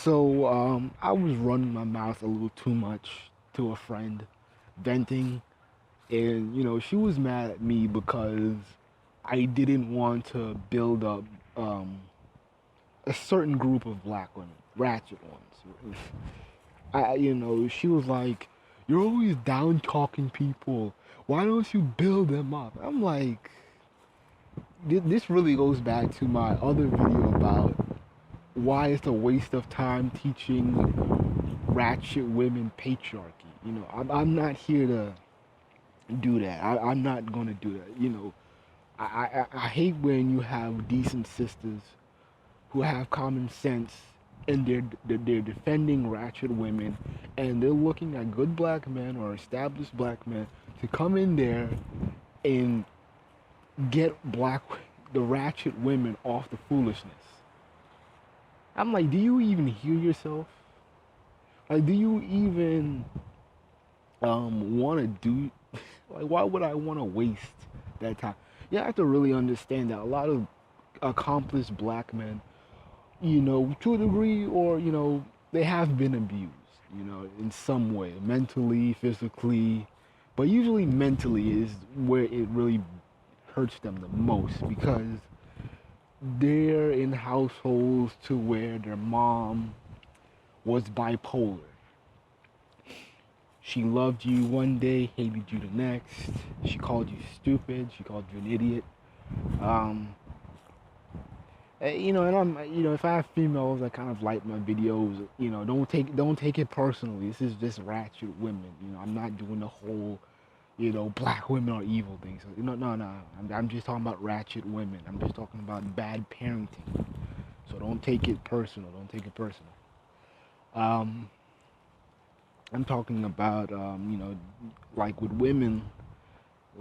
I was running my mouth a little too much to a friend, venting, and she was mad at me because I didn't want to build up um, a certain group of black women, ratchet ones. She was like, "You're always down talking people. Why don't you build them up?" I'm like, this really goes back to my other video about why it's a waste of time teaching ratchet women patriarchy. I'm not here to do that. I'm not gonna do that. I hate when you have decent sisters who have common sense and they're defending ratchet women and they're looking at good black men or established black men to come in there and get the ratchet women off the foolishness. I'm like, do you even hear yourself? Like, do you even want to do? Like, why would I want to waste that time? You have to really understand that a lot of accomplished black men, to a degree, or they have been abused, in some way, mentally, physically, but usually mentally is where it really hurts them the most because they're in households to where their mom was bipolar. She loved you one day, hated you the next. She called you stupid. She called you an idiot. Um, and if I have females that kind of like my videos, don't take it personally. This is just ratchet women. I'm not doing the whole, black women are evil thing. So, no. I'm just talking about ratchet women. I'm just talking about bad parenting. So don't take it personal. Don't take it personal. Um, I'm talking about, like with women,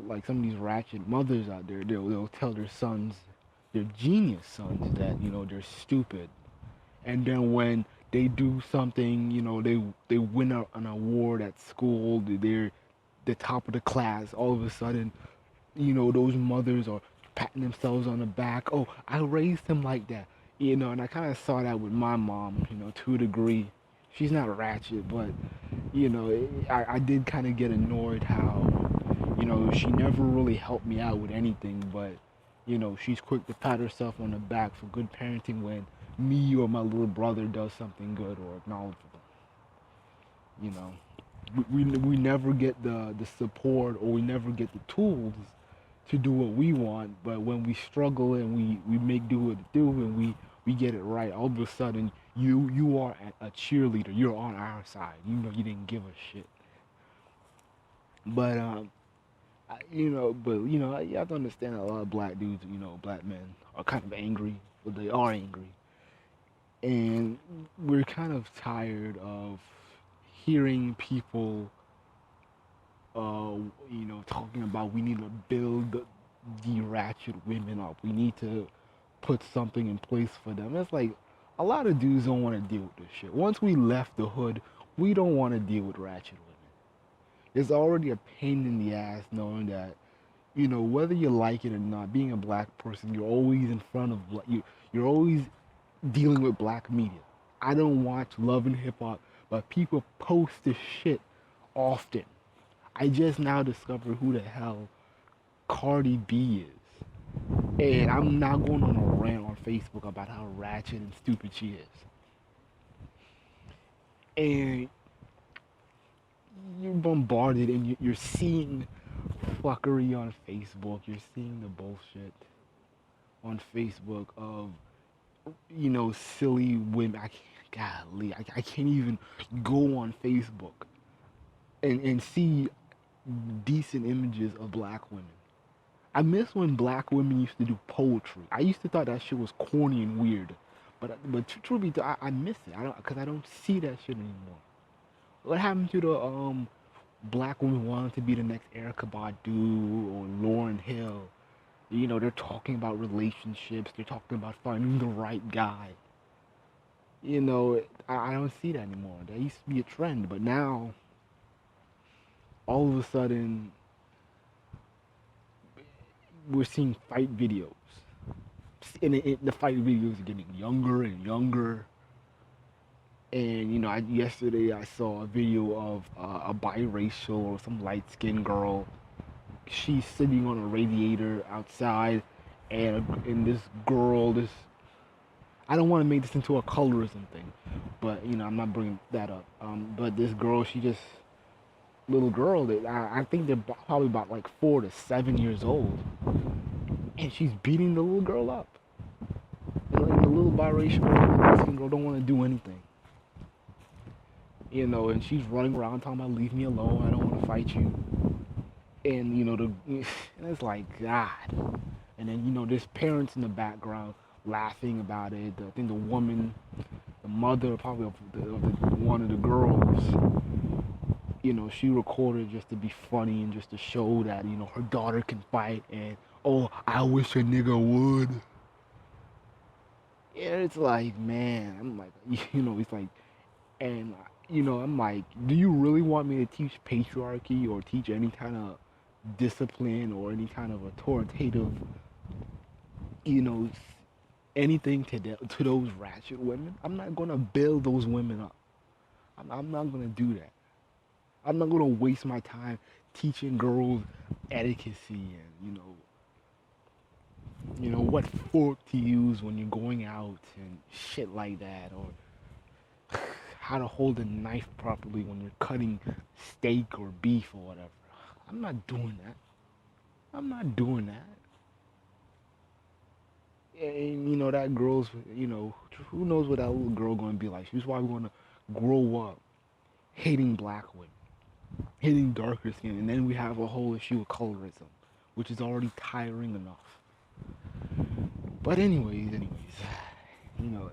like some of these ratchet mothers out there, they'll tell their sons, their genius sons, that they're stupid, and then when they do something, they win an award at school, they're the top of the class. All of a sudden, those mothers are patting themselves on the back. Oh, I raised him like that, and I kind of saw that with my mom, to a degree. She's not ratchet, but I did kind of get annoyed how she never really helped me out with anything, but she's quick to pat herself on the back for good parenting when me or my little brother does something good or acknowledgeable. You know, we never get the support or we never get the tools to do what we want, but when we struggle and we make do what to do and we get it right, all of a sudden you are a cheerleader. You're on our side. You didn't give a shit. But you have to understand that a lot of black dudes, black men are kind of angry, but they are angry, and we're kind of tired of hearing people, talking about we need to build the ratchet women up. We need to put something in place for them. It's like a lot of dudes don't want to deal with this shit. Once we left the hood, we don't want to deal with ratchet women. It's already a pain in the ass knowing that whether you like it or not, being a black person, you're always in front of you're always dealing with black media. I don't watch Love and Hip Hop, but people post this shit often. I just now discovered who the hell Cardi B is, and I'm not going on a rant on Facebook about how ratchet and stupid she is. And you're bombarded, and you're seeing fuckery on Facebook. You're seeing the bullshit on Facebook of silly women. Golly, I can't even go on Facebook and see decent images of black women. I miss when black women used to do poetry. I used to thought that shit was corny and weird, but truth be told, I miss it. I don't see that shit anymore. What happened to the black women wanting to be the next Erica Badu or Lauryn Hill? They're talking about relationships. They're talking about finding the right guy. I don't see that anymore. That used to be a trend, but now all of a sudden we're seeing fight videos, and the fight videos are getting younger and younger. And yesterday I saw a video of a biracial or some light skinned girl. She's sitting on a radiator outside, and this girl, this I don't want to make this into a colorism thing, but I'm not bringing that up. But this girl, she just little girl that I think they're probably about like 4 to 7 years old, and she's beating the little girl up. And the little biracial Mexican girl don't want to do anything. And she's running around talking about leave me alone, I don't want to fight you. And and it's like God. And then there's parents in the background laughing about it. I think the woman, the mother probably of one of the girls, she recorded just to be funny and just to show that her daughter can fight. And oh, I wish a nigga would. Yeah, it's like, man, I'm like, it's like, and I'm like, do you really want me to teach patriarchy or teach any kind of discipline or any kind of authoritative, you know, anything to those ratchet women? I'm not gonna build those women up. I'm not gonna do that. I'm not gonna waste my time teaching girls etiquette and what fork to use when you're going out and shit like that, or how to hold a knife properly when you're cutting steak or beef or whatever. I'm not doing that. I'm not doing that. And that girl's, who knows what that little girl gonna be like. She's probably gonna grow up hating black women, hating darker skin, and then we have a whole issue of colorism, which is already tiring enough. But anyways, you know,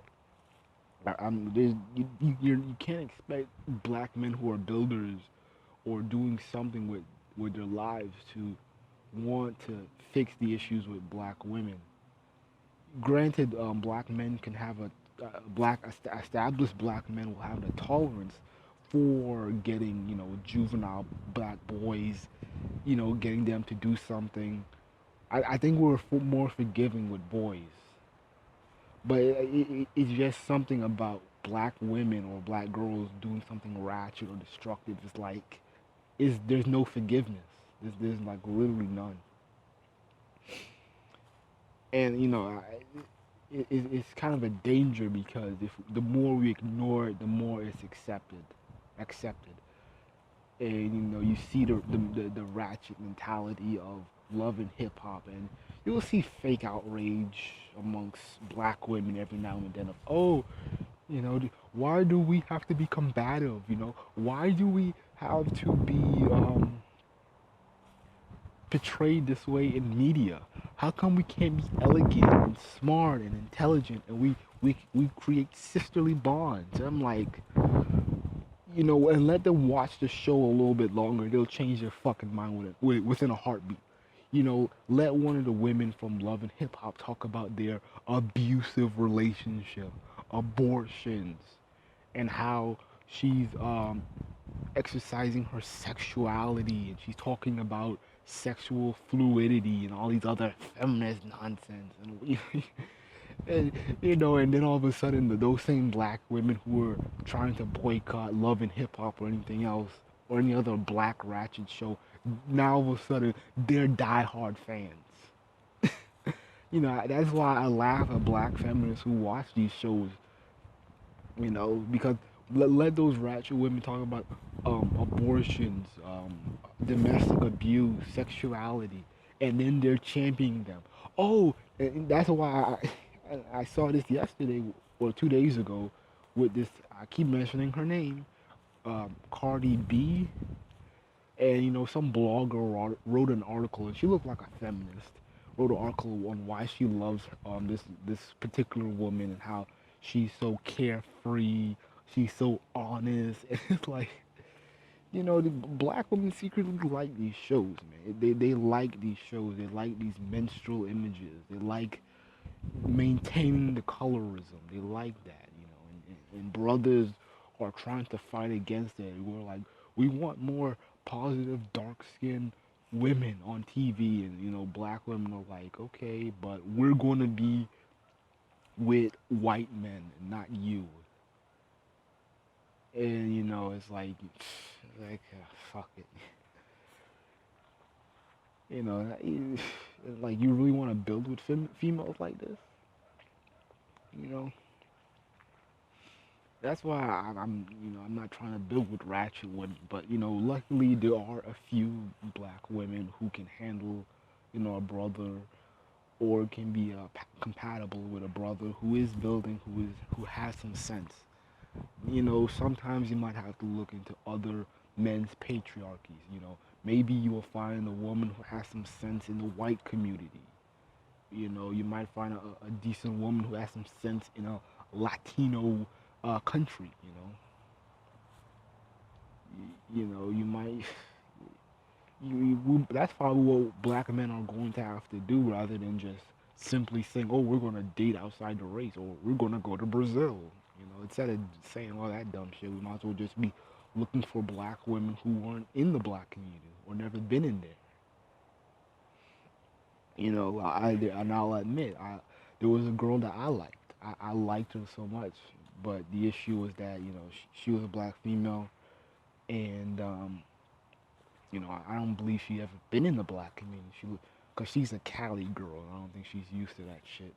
you can't expect black men who are builders or doing something with their lives to want to fix the issues with black women. Granted, black men can have established black men will have the tolerance for getting juvenile black boys, getting them to do something. I think we're more forgiving with boys, but it's just something about black women or black girls doing something ratchet or destructive. It's like there's no forgiveness. There's like literally none. And it's kind of a danger because if the more we ignore it, the more it's accepted. And you see the ratchet mentality of love and hip hop, and you'll see fake outrage amongst black women every now and then of, oh, why do we have to be combative? Why do we have to be portrayed this way in media? How come we can't be elegant and smart and intelligent and we create sisterly bonds? And I'm like, and let them watch the show a little bit longer. They'll change their fucking mind within a heartbeat. Let one of the women from Love and Hip Hop talk about their abusive relationship, abortions, and how she's exercising her sexuality and she's talking about sexual fluidity and all these other feminist nonsense and then all of a sudden those same black women who were trying to boycott Love and Hip Hop or anything else or any other black ratchet show, now all of a sudden they're diehard fans. That's why I laugh at black feminists who watch these shows, because let those ratchet women talk about abortions, domestic abuse, sexuality, and then they're championing them. Oh, and that's why I saw this yesterday or 2 days ago with this. I keep mentioning her name, Cardi B, and some blogger wrote an article, and she looked like a feminist. Wrote an article on why she loves this particular woman and how she's so carefree, she's so honest, and it's like the black women secretly like these shows, man. They like these shows. They like these menstrual images. They like maintaining the colorism. They like that, and brothers are trying to fight against it. We're like, we want more positive, dark skinned women on TV, and black women are like, okay, but we're gonna be with white men, not you. And it's like fuck it. Like you really want to build with females like this, you know? That's why I'm not trying to build with ratchet women, but luckily there are a few black women who can handle, a brother, or can be compatible with a brother who is building, who has some sense. Sometimes you might have to look into other men's patriarchies. Maybe you will find a woman who has some sense in the white community. You might find a decent woman who has some sense in a Latino country. You might. That's probably what black men are going to have to do rather than just simply saying, "Oh, we're going to date outside the race," or "We're going to go to Brazil." Instead of saying all that dumb shit, we might as well just be looking for black women who weren't in the black community or never been in there. And I'll admit, there was a girl that I liked. I liked her so much, but the issue was that she was a black female, and I don't believe she ever been in the black community. Cause she's a Cali girl, and I don't think she's used to that shit.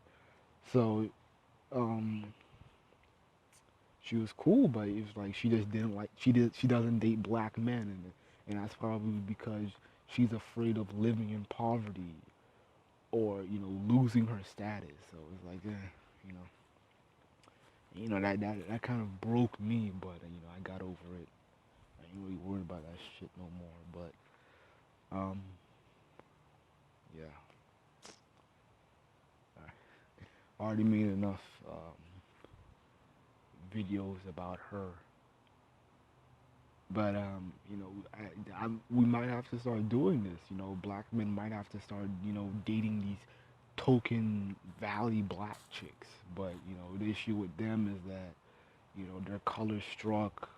So, um, she was cool, but it was like she just didn't like she doesn't date black men, and that's probably because she's afraid of living in poverty or losing her status. So it's like, you know, that kind of broke me, but I got over it. I ain't really worried about that shit no more. But yeah, I already made enough videos about her. But we might have to start doing this. Black men might have to start dating these token valley black chicks. But the issue with them is that their color struck.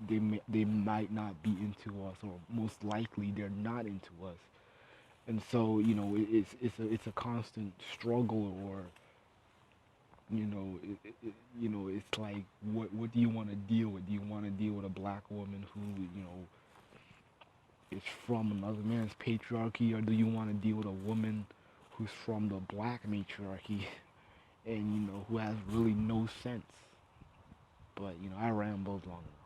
They might not be into us, or most likely they're not into us. And so it's a constant struggle, or it's like what do you want to deal with? Do you want to deal with a black woman who is from another man's patriarchy, or do you want to deal with a woman who's from the black matriarchy and who has really no sense? But I rambled long enough.